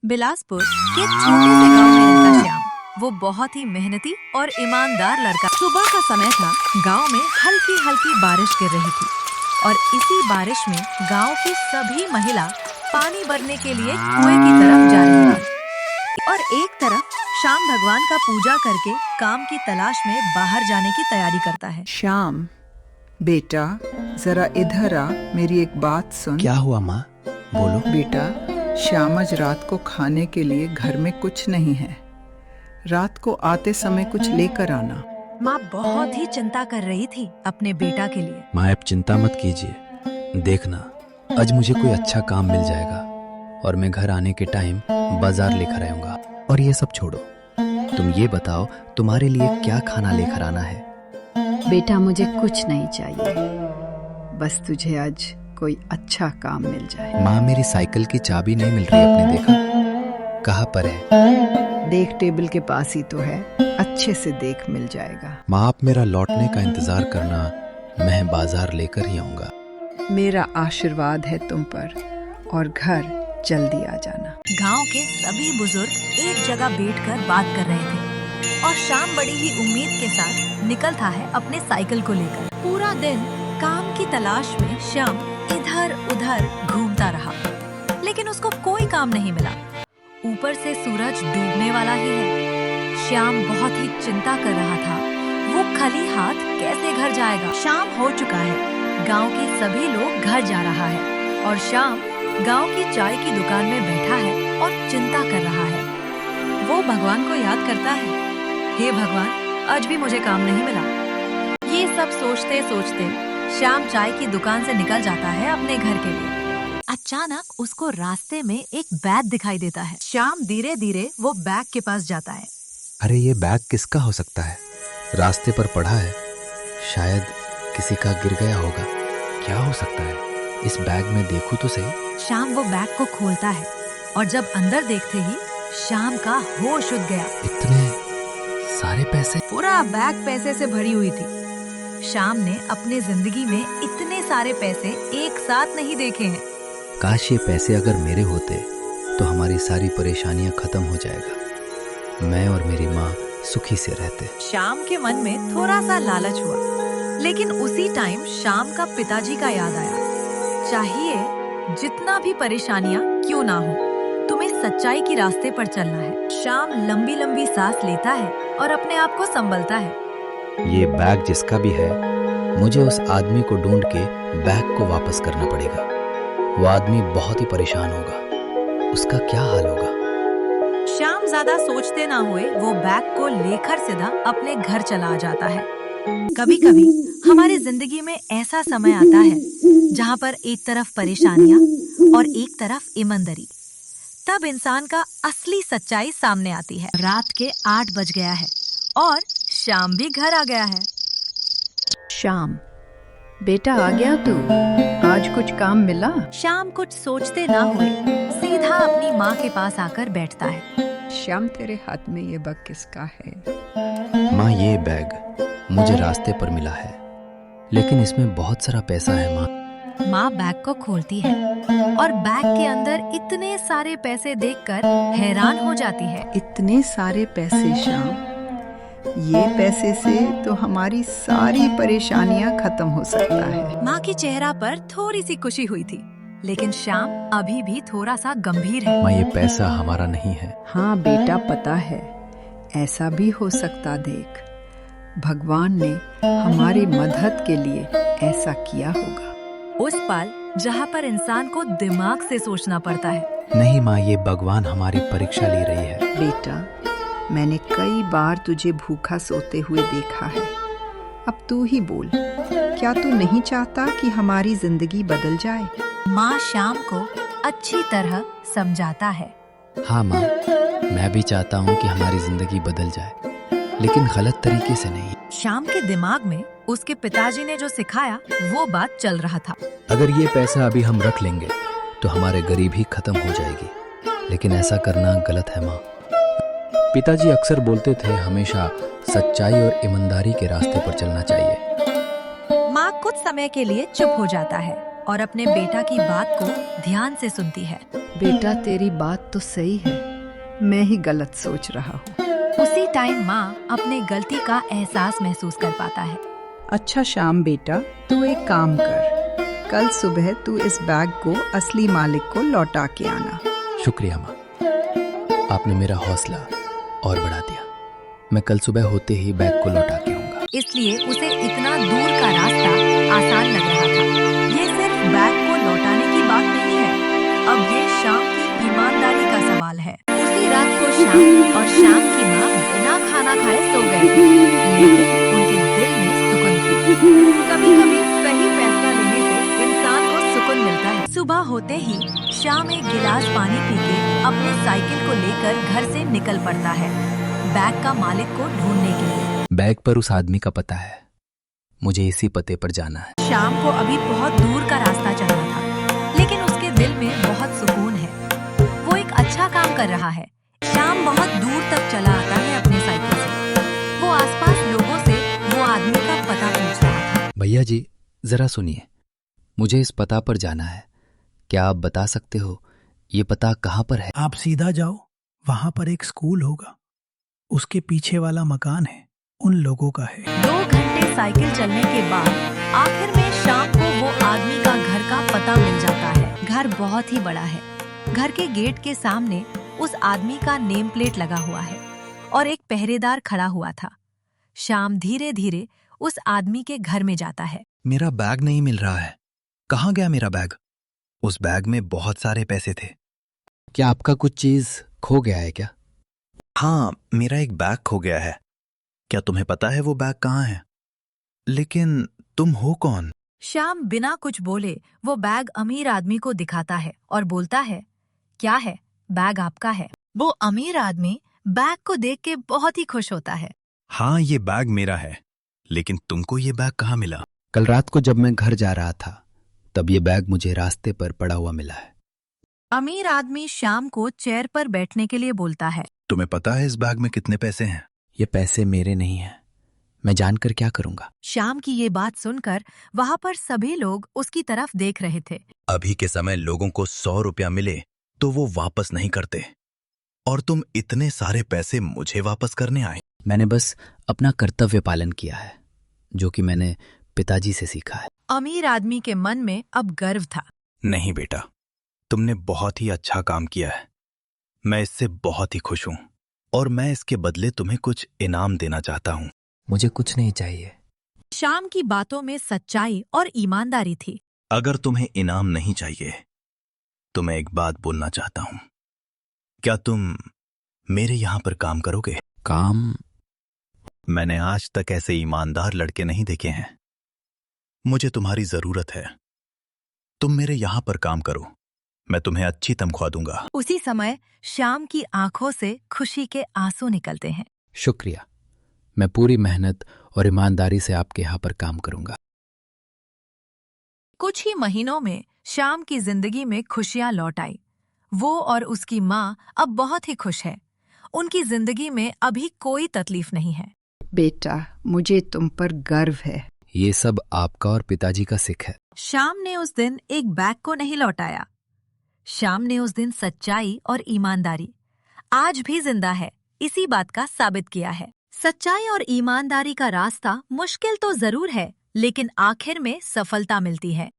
बिलासपुर के छोटे से गांव में रहता श्याम। वो बहुत ही मेहनती और ईमानदार लड़का। सुबह का समय था। गांव में हल्की हल्की बारिश गिर रही थी और इसी बारिश में गांव की सभी महिला पानी भरने के लिए कुएं की तरफ जा रही थी और एक तरफ श्याम भगवान का पूजा करके काम की तलाश में बाहर जाने की तैयारी करता है। श्याम बेटा, जरा इधर आ, मेरी एक बात सुन। क्या हुआ माँ? बोलो। बेटा, श्याम आज रात को खाने के लिए घर में कुछ नहीं है। रात को आते समय कुछ लेकर आना। माँ बहुत ही चिंता कर रही थी अपने बेटा के लिए। माँ आप चिंता मत कीजिए, देखना आज मुझे कोई अच्छा काम मिल जाएगा और मैं घर आने के टाइम बाजार लेकर आऊंगा। और ये सब छोड़ो, तुम ये बताओ तुम्हारे लिए क्या खाना लेकर आना है? बेटा मुझे कुछ नहीं चाहिए, बस तुझे आज कोई अच्छा काम मिल जाए। माँ मेरी साइकिल की चाबी नहीं मिल रही, आपने देखा? कहाँ पर है? देख, टेबल के पास ही तो है, अच्छे से देख मिल जाएगा। माँ आप मेरा लौटने का इंतजार करना, मैं बाजार लेकर ही आऊंगा। मेरा आशीर्वाद है तुम पर और घर जल्दी आ जाना। गांव के सभी बुजुर्ग एक जगह बैठकर बात कर रहे थे और श्याम बड़ी ही उम्मीद के साथ निकलता है अपने साइकिल को लेकर। पूरा दिन काम की तलाश में श्याम इधर उधर घूमता रहा, लेकिन उसको कोई काम नहीं मिला। ऊपर से सूरज डूबने वाला ही है। श्याम बहुत ही चिंता कर रहा था, वो खाली हाथ कैसे घर जाएगा। शाम हो चुका है, गांव के सभी लोग घर जा रहा है और श्याम गांव की चाय की दुकान में बैठा है और चिंता कर रहा है। वो भगवान को याद करता है, हे भगवान, आज भी मुझे काम नहीं मिला। ये सब सोचते सोचते श्याम चाय की दुकान से निकल जाता है अपने घर के लिए। अचानक उसको रास्ते में एक बैग दिखाई देता है। श्याम धीरे धीरे वो बैग के पास जाता है। अरे ये बैग किसका हो सकता है? रास्ते पर पड़ा है, शायद किसी का गिर गया होगा। क्या हो सकता है? इस बैग में देखूं तो सही। श्याम वो बैग को खोलता है और जब अंदर देखते ही श्याम का होश उड़ गया। इतने सारे पैसे? पूरा बैग पैसे से भरी हुई थी। श्याम ने अपने जिंदगी में इतने सारे पैसे एक साथ नहीं देखे हैं। काश ये पैसे अगर मेरे होते तो हमारी सारी परेशानियां खत्म हो जाएगा, मैं और मेरी माँ सुखी से रहते। श्याम के मन में थोड़ा सा लालच हुआ, लेकिन उसी टाइम श्याम का पिताजी का याद आया। चाहिए जितना भी परेशानियां क्यों ना हो, तुम्हें सच्चाई की रास्ते पर चलना है। श्याम लंबी लंबी सांस लेता है और अपने आप को संभलता है। ये बैग जिसका भी है, मुझे उस आदमी को ढूंढ के बैग को वापस करना पड़ेगा। वो आदमी बहुत ही परेशान होगा, उसका क्या हाल होगा? श्याम ज्यादा सोचते ना हुए वो बैग को लेकर सीधा अपने घर चला जाता है। कभी कभी हमारी जिंदगी में ऐसा समय आता है जहाँ पर एक तरफ परेशानियाँ और एक तरफ ईमानदारी, तब इंसान का असली सच्चाई सामने आती है। रात के 8 बज गया है और श्याम भी घर आ गया है। श्याम बेटा, आ गया तू? आज कुछ काम मिला? श्याम कुछ सोचते ना हुए सीधा अपनी माँ के पास आकर बैठता है। श्याम तेरे हाथ में ये बैग किसका है? माँ ये बैग मुझे रास्ते पर मिला है, लेकिन इसमें बहुत सारा पैसा है। माँ बैग को खोलती है और बैग के अंदर इतने सारे पैसे देखकर हैरान हो जाती है। इतने सारे पैसे श्याम, ये पैसे से तो हमारी सारी परेशानियां खत्म हो सकता है। माँ के चेहरा पर थोड़ी सी खुशी हुई थी, लेकिन श्याम अभी भी थोड़ा सा गंभीर है। माँ ये पैसा हमारा नहीं है। हाँ बेटा, पता है, ऐसा भी हो सकता। देख, भगवान ने हमारी मदद के लिए ऐसा किया होगा। उस पल जहाँ पर इंसान को दिमाग से सोचना पड़ता है। नहीं माँ, ये भगवान हमारी परीक्षा ले रही है। बेटा, मैंने कई बार तुझे भूखा सोते हुए देखा है। अब तू ही बोल, क्या तू नहीं चाहता कि हमारी जिंदगी बदल जाए? माँ श्याम को अच्छी तरह समझाता है। हाँ माँ, मैं भी चाहता हूँ कि हमारी जिंदगी बदल जाए, लेकिन गलत तरीके से नहीं। श्याम के दिमाग में उसके पिताजी ने जो सिखाया वो बात चल रहा था। अगर ये पैसा अभी हम रख लेंगे तो हमारे गरीबी खत्म हो जाएगी, लेकिन ऐसा करना गलत है माँ। पिताजी अक्सर बोलते थे हमेशा सच्चाई और ईमानदारी के रास्ते पर चलना चाहिए। माँ कुछ समय के लिए चुप हो जाता है और अपने बेटा की बात को ध्यान से सुनती है। बेटा तेरी बात तो सही है, मैं ही गलत सोच रहा हूँ। उसी टाइम माँ अपने गलती का एहसास महसूस कर पाता है। अच्छा श्याम बेटा, तू एक काम कर, कल सुबह तू इस बैग को असली मालिक को लौटा के आना। शुक्रिया माँ, आपने मेरा हौसला और बढ़ा दिया। मैं कल सुबह होते ही बैग को लौटा के आऊंगा। इसलिए उसे इतना दूर का रास्ता आसान लग रहा था। ये सिर्फ बैग को लौटाने की बात नहीं है, अब ये श्याम की ईमानदारी का सवाल है। उसी रात को श्याम और श्याम की माँ बिना खाना खाए सो गए थे, लेकिन उनके दिल में सुकून थी। कभी-कभी सही फैसला लेने से इंसान को सुकून मिलता है। सुबह होते ही श्याम एक गिलास पानी पी के अपने साइकिल को लेकर घर से निकल पड़ता है, बैग का मालिक को ढूंढने के लिए। बैग पर उस आदमी का पता है, मुझे इसी पते पर जाना है। श्याम को अभी बहुत दूर का रास्ता चलना था, लेकिन उसके दिल में बहुत सुकून है। वो एक अच्छा काम कर रहा है। श्याम बहुत दूर तक चला आता है अपने साइकिल से। वो आसपास लोगों से वो आदमी का पता पूछ रहा था। भैया जी जरा सुनिए, मुझे इस पता पर जाना है, क्या आप बता सकते हो ये पता कहाँ पर है? आप सीधा जाओ, वहां पर एक स्कूल होगा, उसके पीछे वाला मकान है, उन लोगों का है। 2 घंटे साइकिल चलने के बाद आखिर में शाम को वो आदमी का घर का पता मिल जाता है। घर बहुत ही बड़ा है। घर के गेट के सामने उस आदमी का नेम प्लेट लगा हुआ है और एक पहरेदार खड़ा हुआ था। शाम धीरे धीरे उस आदमी के घर में जाता है। मेरा बैग नहीं मिल रहा है, कहाँ गया मेरा बैग? उस बैग में बहुत सारे पैसे थे। क्या आपका कुछ चीज खो गया है क्या? हाँ, मेरा एक बैग खो गया है। क्या तुम्हें पता है वो बैग कहाँ है? लेकिन तुम हो कौन? शाम बिना कुछ बोले वो बैग अमीर आदमी को दिखाता है और बोलता है, क्या है, बैग आपका है। वो अमीर आदमी बैग को देख के बहुत ही खुश होता है। हाँ, ये बैग मेरा है, लेकिन तुमको ये बैग कहाँ मिला? कल रात को जब मैं घर जा रहा था तब ये बैग मुझे रास्ते पर पड़ा हुआ मिला है। अमीर आदमी शाम को चेयर पर बैठने के लिए बोलता है। तुम्हें पता है इस बैग में कितने पैसे हैं? ये पैसे मेरे नहीं हैं, मैं जानकर क्या करूंगा? शाम की ये बात सुनकर वहाँ पर सभी लोग उसकी तरफ देख रहे थे। अभी के समय लोगों को 100 रुपया मिले तो वो वापस नहीं करते, और तुम इतने सारे पैसे मुझे वापस करने आए। मैंने बस अपना कर्तव्य पालन किया है, जो कि मैंने पिताजी से सीखा है। अमीर आदमी के मन में अब गर्व था। नहीं बेटा, तुमने बहुत ही अच्छा काम किया है। मैं इससे बहुत ही खुश हूं, और मैं इसके बदले तुम्हें कुछ इनाम देना चाहता हूं। मुझे कुछ नहीं चाहिए। शाम की बातों में सच्चाई और ईमानदारी थी। अगर तुम्हें इनाम नहीं चाहिए तो मैं एक बात बोलना चाहता हूं। क्या तुम मेरे यहां पर काम करोगे? काम? मैंने आज तक ऐसे ईमानदार लड़के नहीं देखे हैं। मुझे तुम्हारी जरूरत है। तुम मेरे यहां पर काम करो, मैं तुम्हें अच्छी तनख्वाह दूंगा। उसी समय शाम की आंखों से खुशी के आंसू निकलते हैं। शुक्रिया, मैं पूरी मेहनत और ईमानदारी से आपके यहाँ पर काम करूंगा। कुछ ही महीनों में शाम की जिंदगी में खुशियां लौट आई। वो और उसकी माँ अब बहुत ही खुश है। उनकी जिंदगी में अभी कोई तकलीफ नहीं है। बेटा, मुझे तुम पर गर्व है। ये सब आपका और पिताजी का सिख है। शाम ने उस दिन एक बैग को नहीं लौटाया। शाम ने उस दिन सच्चाई और ईमानदारी आज भी जिंदा है इसी बात का साबित किया है। सच्चाई और ईमानदारी का रास्ता मुश्किल तो जरूर है, लेकिन आखिर में सफलता मिलती है।